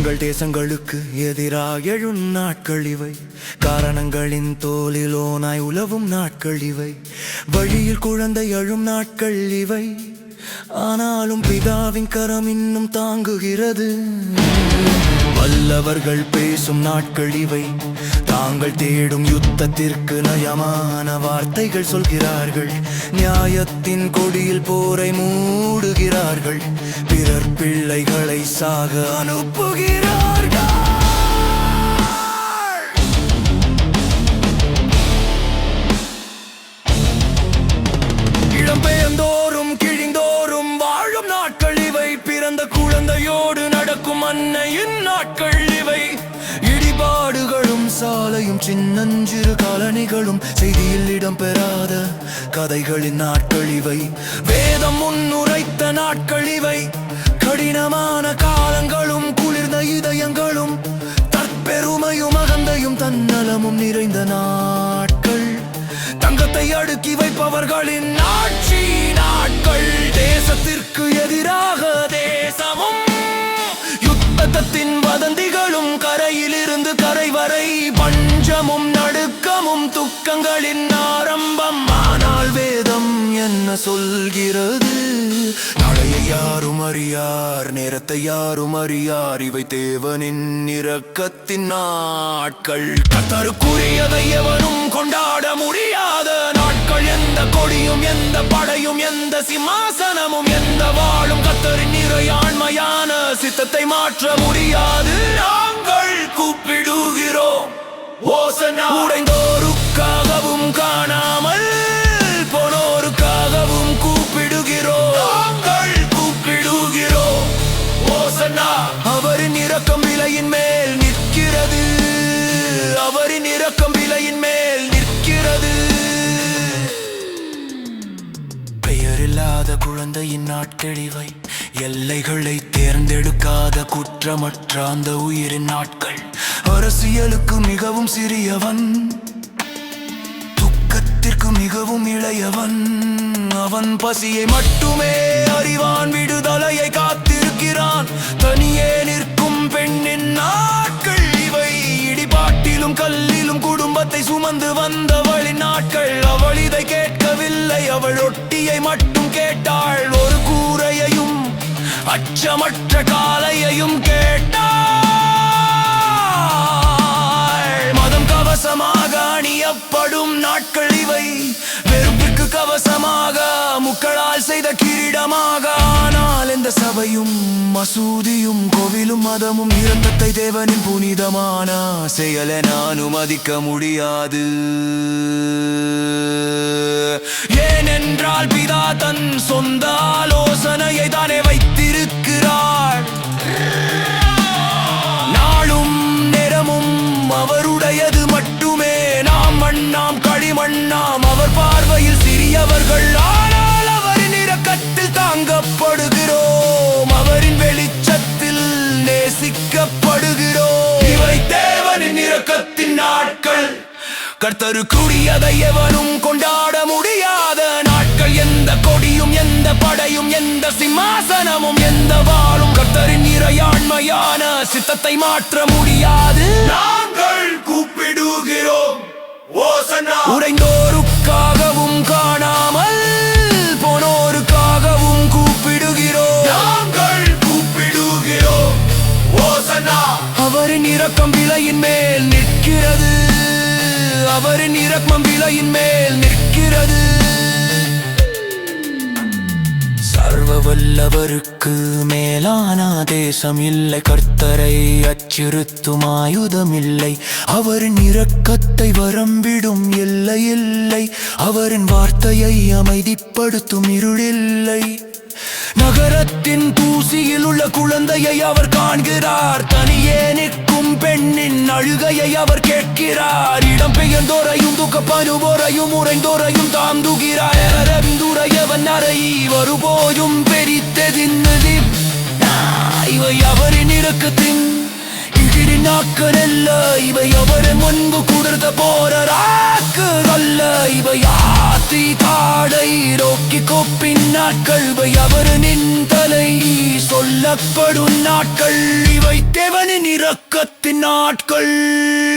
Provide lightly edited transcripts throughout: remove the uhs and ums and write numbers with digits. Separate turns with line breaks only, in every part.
தங்கள் தேசங்களுக்கு எதிராக எழும் நாட்கள் இவை. காரணங்களின் தோலிலோனாய் உலவும் நாட்கள் இவை. வழியில் குழந்தை அழும் நாட்கள் இவை. ஆனாலும் பிதாவின் கரம் இன்னும் தாங்குகிறது. வல்லவர்கள் பேசும் நாட்கள் இவை. தாங்கள் தேடும் யுத்தத்திற்கு நயமான வார்த்தைகள் சொல்கிறார்கள். நியாயத்தின் கொடியில் போரை மூடுகிறார்கள். பிறர் பிள்ளைகளை சாக அனுப்புகிறார்கள். இடம்பெயர்ந்தோறும் கிழிந்தோறும் வாழும் நாட்கள் இவை. பிறந்த குழந்தையோடு நடக்கும் அன்னையின் நாட்கள் இவை. இடிபாடுகளும் சாலையும் சின்னஞ்சிறு காலனிகளும் செய்தியில் இடம்பெறாத கதைகளின் நாட்கள் இவை. வேதம் முன்னுரைத்த நாட்கள் இவை. கடினமான காலங்களும் குளிர்ந்த இதயங்களும் தற்பெருமையும் அகந்தையும் தன்னலமும் நிறைந்த நாட்கள். தங்கத்தை அடுக்கி வைப்பவர்களின் ஆட்சி நாட்கள். தேசத்திற்கு எதிராக தேசமும் யுத்தத்தின் வதந்திகளும் கரையிலிருந்து கரை வரை பஞ்சமும் நடுக்கமும் துக்கங்களின் ஆரம்பம். ஆனால் வேதம் என்ன சொல்கிறது? நாளையை யாரும் அறியார், நேரத்தை யாரும் அறியார். இவை தேவனின் இரக்கத்தின் நாட்கள். கர்த்தருக்குரியதை எவனும் கொண்டாட முடியாத நாட்கள். எந்த கொடியும் எந்த படையும் எந்த சிம்மாசனமும் எந்த வாழும் கர்த்தரின் இறையாண்மையான சித்தத்தை மாற்ற முடியாது. நாங்கள் கூப்பிடுகிறோம் ஓசன்னா. உடைந்தோருக்காகவும் காணாமல் போனோருக்காகவும் கூப்பிடுகிறோம். நாங்கள் கூப்பிடுகிறோம் ஓசன்னா. அவரின் இரக்கம் விலையின் மேல் நிற்கிறது. அவரின் இரக்கம் விலையின் மேல் நிற்கிறது. பெயரில்லாத குழந்தையின் நாட்கள் இவை. எல்லைகளை தேர்ந்தெடுக்காத குற்றமற்ற அந்த உயிரின் நாட்கள். அரசியலுக்கு மிகவும் சிறியவன், துக்கத்திற்கு மிகவும் இளையவன். அவன் பசியை மட்டுமே அறிவான், விடுதலையை காத்திருக்கிறான். தனியே நிற்கும் பெண்ணின் நாட்கள் இவை. இடிபாட்டிலும் கல்லிலும் குடும்பத்தை சுமந்து வந்தவளின் நாட்கள். அவள் இதை கேட்கவில்லை, அவள் ரொட்டியை மட்டும் கேட்டாள். ஒரு கூரையையும் அச்சமற்ற காலையையும் கேட்டாள். மதம் கவசமாக அணியப்படும் நாட்கள் இவை. வெறுப்பிற்கு கவசமாக, முக்களால் செய்த கிரீடமாக. ஆனால் எந்த சபையும் மசூதியும் கோவிலும் மதமும் இரத்தத்தை தேவனின் புனிதமான செயலென அனுமதிக்க முடியாது. ஏனென்றால் பிதா தன் சொந்த ஆலோசனையை தானே வைத்திருக்கிறார். நாளும் நேரமும் அவருடையது மட்டுமே. நாம் மண்ணாம் களிமண்ணாம், அவர் பார்வையில் சிறியவர்கள். ஆனால் அவரின் இரக்கத்தில் தாங்கப்படுகிறோம். அவரின் வெளிச்சத்தில் நேசிக்கப்படுகிறோம். இவை தேவனின் இரக்கத்தின் நாட்கள். கர்த்தருக்குரியதை எவனும் கொண்டாட முடியாத நாட்கள். எந்த கொடியும் எந்த படையும் எந்த சிம்மாசனமும் எந்த வாழும் கர்த்தரின் இறையாண்மையான சித்தத்தை மாற்ற முடியாது. நாங்கள் கூப்பிடுகிறோம் ஓசன்னா. உடைந்தோருக்காகவும் காணாமல் போனோருக்காகவும் கூப்பிடுகிறோம். நாங்கள் கூப்பிடுகிறோம் ஓசன்னா. அவரின் இரக்கம் விலையின் மேல் நிற்கிறது. அவரின் இரக்கம் விலையின் மேல் நிற்கிறது. சர்வ வல்லவருக்கு மேலான தேசம் இல்லை. கர்த்தரை அச்சுறுத்தும் ஆயுதம் இல்லை. அவரின் இரக்கத்தை வரம்பிடும் எல்லை இல்லை. அவரின் வார்த்தையை அமைதிப்படுத்தும் இருளில்லை. நகரத்தின் தூசியில் உள்ள குழந்தையை அவர் காண்கிறார். தனியே நிற்கும் பெண்ணின் அழுகையை அவர் கேட்கிறார். இடம்பெயர்ந்தோரையும் துக்கப்படுவோரையும் உறைந்தோரையும் தாந்துகிறார். அரவிந்துரையவன் அறை வருபோயும் பெரித்ததின்னதி. இவை அவரின் இரக்கத்தின் இகிரி நாட்கள் அல்ல. இவை அவரின் முன்பு குதிர்ந்த போராக்கள் அல்ல. இவை ஆத்தி தாடை ரோக்கி மீட்பின் நாட்கள் இவை அவரின் தலை சொல்லப்படும் நாட்கள் இவை தேவனின் இரக்கத்தின் நாட்கள்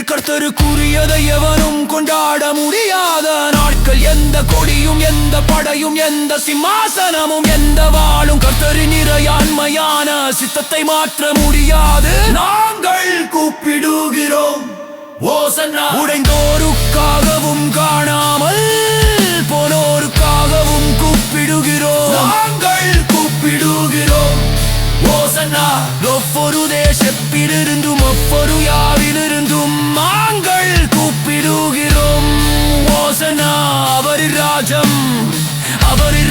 கர்த்தருக்குரியதை எவனும் கொண்டாட முடியாத நாட்கள் எந்த கொடியும் எந்த படையும் எந்த சிம்மாசனமும் எந்த வாளும் கர்த்தரின் இறையாண்மையான சித்தத்தை மாற்ற முடியாது நாங்கள் கூப்பிடுகிறோம் ஓசன்னா உடைந்தோருக்காகவும் காணாமல் போனோருக்காகவும் கூப்பிடுகிறோம் நாங்கள் கூப்பிடுகிறோம் ஓசன்னா ஒவ்வொரு தேசத்திலிருந்தும் ஒவ்வொரு யாவிலிருந்தும் நாங்கள் கூப்பிடுகிறோம் ஓசன்னா அவரின்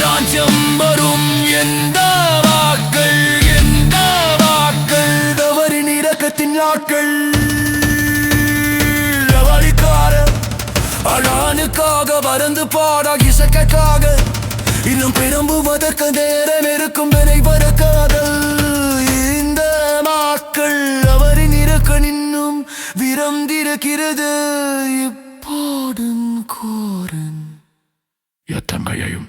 ராஜ்யம் வரும் எந்த வாக்கள் அவரின் இரக்கத்தின் நாட்கள் அழானுக்காக பறந்து பாடா இசைக்காக இன்னும் பெரும்புவதற்கு நேரம் இருக்கும் விரைவரக்காதல் இந்த நாட்கள் அவரின் இரக்கம் இன்னும் விரந்திருக்கிறது எப்போதும் கோரன் எத்தங்கையும்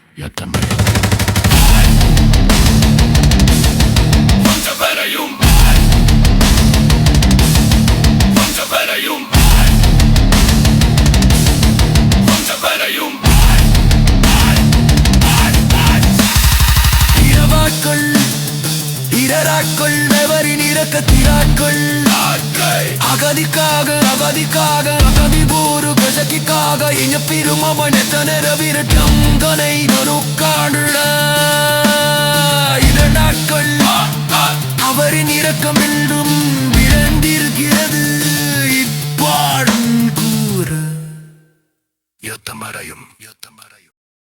அவரின் இரக்கத்தினாட்கள் அகதிக்காக அகதி போரு கசக்கிக்காக இனப்பெரும் அவன் எத்தனரவிரட்டம் தனை நொறுக்காண்டுள்ள இந்த நாட்கள் அவரின் இரக்கம் என்றும் விழுந்திருக்கிறது இப்பாடும் கூற யுத்தமறையும்